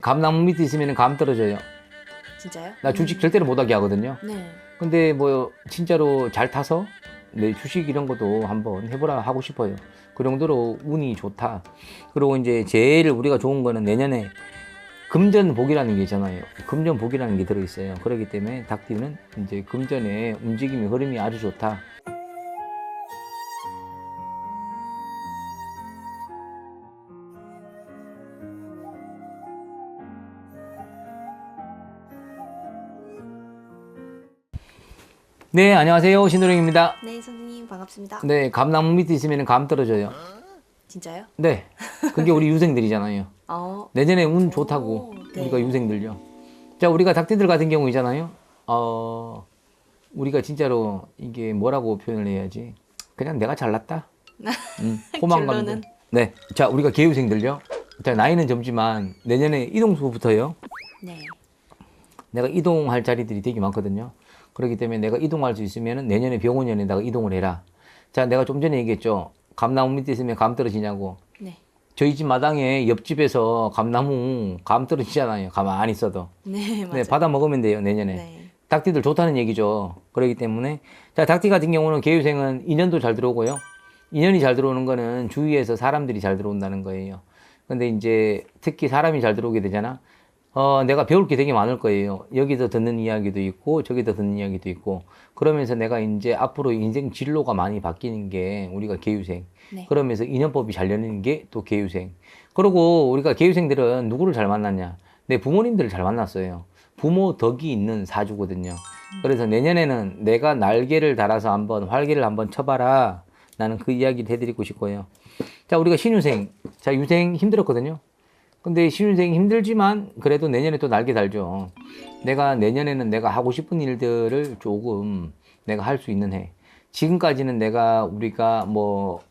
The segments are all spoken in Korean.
감나무 밑에 있으면 감 떨어져요. 진짜요? 나 주식 절대로 못하게 하거든요. 네. 근데 뭐 진짜로 잘 타서 내 주식 이런 것도 한번 해보라 하고 싶어요. 그 정도로 운이 좋다. 그리고 이제 제일 우리가 좋은 거는 내년에 금전복이라는 게 있잖아요. 금전복이라는 게 들어있어요. 그렇기 때문에 닭띠는 이제 금전의 움직임이 흐름이 아주 좋다. 네, 안녕하세요. 신도령입니다. 네, 선생님 반갑습니다. 네, 감나무 밑에 있으면 감 떨어져요. 진짜요? 네, 그게 우리 유생들이잖아요. 내년에 운 좋다고 네. 우리가 유생들요. 자, 우리가 닭띠들 같은 경우 있잖아요. 우리가 진짜로 이게 뭐라고 표현을 해야지? 그냥 내가 잘났다. 포만감도. 결론은? 네, 자, 우리가 개유생들요. 자, 나이는 젊지만 내년에 이동수부터요. 네. 내가 이동할 자리들이 되게 많거든요. 그렇기 때문에 내가 이동할 수 있으면 내년에 병원년에다가 이동을 해라. 자, 내가 좀 전에 얘기했죠. 감나무 밑에 있으면 감 떨어지냐고. 네. 저희 집 마당에 옆집에서 감나무 감 떨어지잖아요. 가만히 있어도. 네, 맞아요. 네, 받아 먹으면 돼요, 내년에. 네. 닭띠들 좋다는 얘기죠. 그렇기 때문에. 자, 닭띠 같은 경우는 개유생은 인연도 잘 들어오고요. 인연이 잘 들어오는 거는 주위에서 사람들이 잘 들어온다는 거예요. 근데 이제 특히 사람이 잘 들어오게 되잖아. 내가 배울 게 되게 많을 거예요. 여기서 듣는 이야기도 있고, 저기서 듣는 이야기도 있고, 그러면서 내가 이제 앞으로 인생 진로가 많이 바뀌는 게 우리가 개유생. 네. 그러면서 인연법이 잘 열리는 게 또 개유생. 그리고 우리가 개유생들은 누구를 잘 만났냐? 내 부모님들을 잘 만났어요. 부모 덕이 있는 사주거든요. 그래서 내년에는 내가 날개를 달아서 한번 활개를 한번 쳐봐라. 나는 그 이야기를 해드리고 싶고요. 자, 우리가 신유생. 자, 유생 힘들었거든요. 근데 신유생이 힘들지만 그래도 내년에 또 날개 달죠. 내가 내년에는 내가 하고 싶은 일들을 조금 내가 할 수 있는 해. 지금까지는 우리가 뭐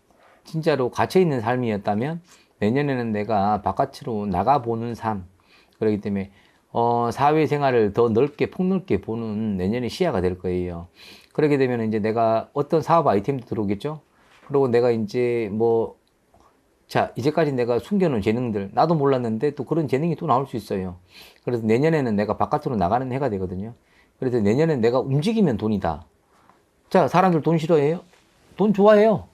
진짜로 갇혀있는 삶이었다면 내년에는 내가 바깥으로 나가보는 삶. 그렇기 때문에 사회생활을 더 넓게 폭넓게 보는 내년의 시야가 될 거예요. 그렇게 되면 이제 내가 어떤 사업 아이템도 들어오겠죠. 그리고 내가 이제 자, 이제까지 내가 숨겨놓은 재능들, 나도 몰랐는데 또 그런 재능이 또 나올 수 있어요. 그래서 내년에는 내가 바깥으로 나가는 해가 되거든요. 그래서 내년엔 내가 움직이면 돈이다. 자, 사람들 돈 싫어해요? 돈 좋아해요.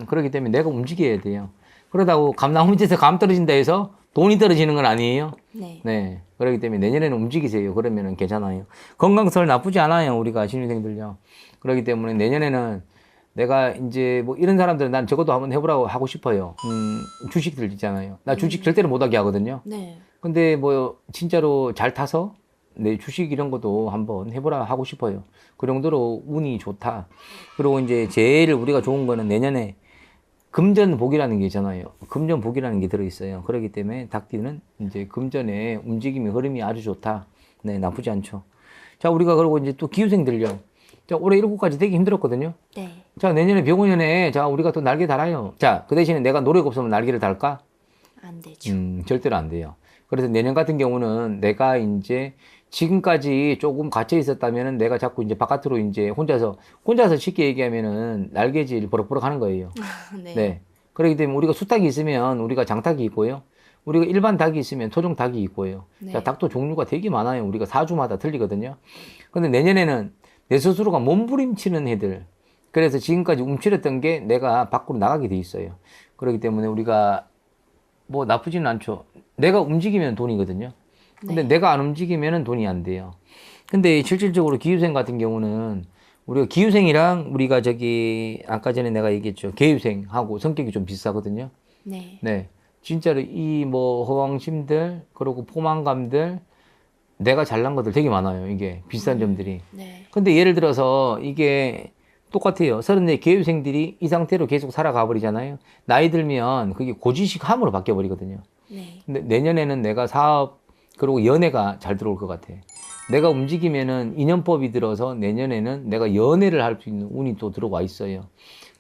그렇기 때문에 내가 움직여야 돼요. 그러다고 감나무 밑에서 감 떨어진다 해서 돈이 떨어지는 건 아니에요. 네. 네. 그렇기 때문에 내년에는 움직이세요. 그러면은 괜찮아요. 건강설 나쁘지 않아요. 우리가 신입생들요. 그렇기 때문에 내년에는 내가 이제 뭐 이런 사람들은 난 저것도 한번 해보라고 하고 싶어요. 주식들 있잖아요. 나 주식 절대로 못하게 하거든요. 네. 근데 뭐 진짜로 잘 타서 내 주식 이런 것도 한번 해보라 하고 싶어요. 그 정도로 운이 좋다. 그리고 이제 제일 우리가 좋은 거는 내년에 금전복이라는 게 있잖아요. 금전복이라는 게 들어있어요. 그렇기 때문에 닭띠는 이제 금전의 움직임이 흐름이 아주 좋다. 네, 나쁘지 않죠. 자, 우리가 그러고 이제 또 기후생들요. 자, 올해 7가지 되게 힘들었거든요. 네. 자, 내년에 병원년에 자, 우리가 또 날개 달아요. 자, 그 대신에 내가 노력 없으면 날개를 달까? 안 되죠. 절대로 안 돼요. 그래서 내년 같은 경우는 내가 이제 지금까지 조금 갇혀 있었다면은 내가 자꾸 이제 바깥으로 이제 혼자서 쉽게 얘기하면은 날개질 버럭버럭 하는 거예요. 네. 네. 그렇기 때문에 우리가 수탉이 있으면 우리가 장닭이 있고요. 우리가 일반 닭이 있으면 토종 닭이 있고요. 네. 자, 닭도 종류가 되게 많아요. 우리가 사주마다 틀리거든요. 근데 내년에는 내 스스로가 몸부림치는 애들. 그래서 지금까지 움츠렸던 게 내가 밖으로 나가게 돼 있어요. 그렇기 때문에 우리가 뭐 나쁘지는 않죠. 내가 움직이면 돈이거든요. 근데 네. 내가 안 움직이면 돈이 안 돼요. 근데 실질적으로 기후생 같은 경우는 우리가 기후생이랑 우리가 아까 전에 내가 얘기했죠. 개유생하고 성격이 좀 비슷하거든요. 네. 네. 진짜로 이 허황심들, 그리고 포만감들, 내가 잘난 것들 되게 많아요. 이게 비슷한 점들이. 네. 근데 예를 들어서 이게 똑같아요. 34 개유생들이 이 상태로 계속 살아가 버리잖아요. 나이 들면 그게 고지식함으로 바뀌어 버리거든요. 네. 근데 내년에는 내가 사업, 그리고 연애가 잘 들어올 것 같아. 내가 움직이면은 인연법이 들어서 내년에는 내가 연애를 할 수 있는 운이 또 들어와 있어요.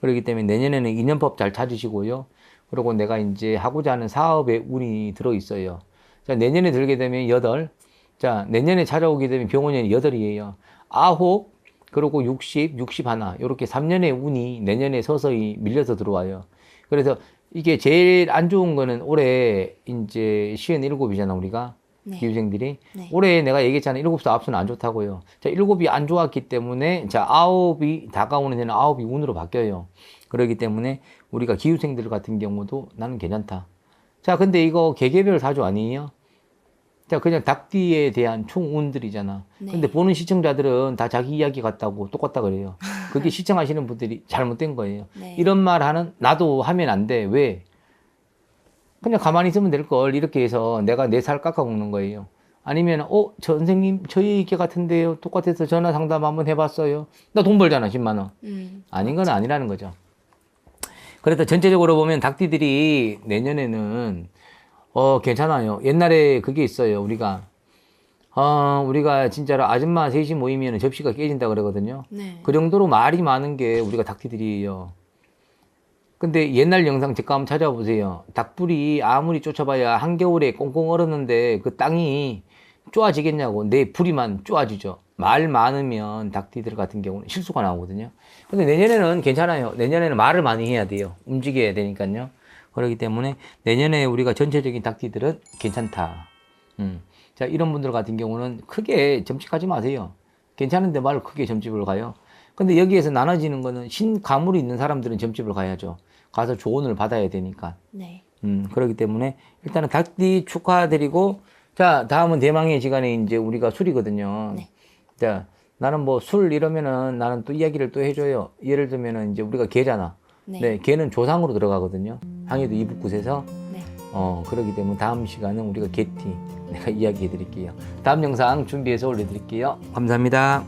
그렇기 때문에 내년에는 인연법 잘 찾으시고요. 그리고 내가 이제 하고자 하는 사업에 운이 들어 있어요. 자, 내년에 들게 되면 8. 자, 내년에 찾아오게 되면 병원년이 8이에요. 9, 그리고 60, 61. 이렇게 3년의 운이 내년에 서서히 밀려서 들어와요. 그래서 이게 제일 안 좋은 거는 올해 이제 57이잖아, 우리가. 네. 기후생들이. 네. 올해 내가 얘기했잖아요. 7수, 9수는 안 좋다고요. 자, 7이 안 좋았기 때문에, 자, 9이 다가오는 데는 9이 운으로 바뀌어요. 그렇기 때문에 우리가 기후생들 같은 경우도 나는 괜찮다. 자, 근데 이거 개개별 사주 아니에요? 자, 그냥 닭띠에 대한 총운들이잖아. 네. 근데 보는 시청자들은 다 자기 이야기 같다고 똑같다 그래요. 그게 시청하시는 분들이 잘못된 거예요. 네. 이런 말 하는, 나도 하면 안 돼. 왜? 그냥 가만히 있으면 될 걸. 이렇게 해서 내가 내 살 깎아 먹는 거예요. 아니면, 저 선생님, 저희 얘기 같은데요. 똑같아서 전화 상담 한번 해봤어요. 나 돈 벌잖아, 10만원. 아닌 건 아니라는 거죠. 그래서 전체적으로 보면 닭띠들이 내년에는 괜찮아요. 옛날에 그게 있어요. 우리가 진짜로 아줌마 셋이 모이면 접시가 깨진다 그러거든요. 네. 그 정도로 말이 많은 게 우리가 닭띠들이에요. 근데 옛날 영상 잠깐 한번 찾아보세요. 닭불이 아무리 쫓아봐야 한겨울에 꽁꽁 얼었는데 그 땅이 쪼아지겠냐고. 내 불이만 쪼아지죠. 말 많으면 닭띠들 같은 경우는 실수가 나오거든요. 근데 내년에는 괜찮아요. 내년에는 말을 많이 해야 돼요. 움직여야 되니까요. 그렇기 때문에 내년에 우리가 전체적인 닭띠들은 괜찮다. 자, 이런 분들 같은 경우는 크게 점집하지 마세요. 괜찮은데 말 크게 점집을 가요. 근데 여기에서 나눠지는 거는 신가물이 있는 사람들은 점집을 가야죠. 가서 조언을 받아야 되니까. 네. 그렇기 때문에 일단은 닭띠 축하드리고, 자, 다음은 대망의 시간에 이제 우리가 술이거든요. 네. 자, 나는 뭐 술 이러면은 나는 또 이야기를 또 해줘요. 예를 들면은 이제 우리가 개잖아. 네. 네, 개는 조상으로 들어가거든요. 항해도 이북굿에서. 네. 그렇기 때문에 다음 시간은 우리가 개띠 내가 이야기해 드릴게요. 다음 영상 준비해서 올려드릴게요. 감사합니다.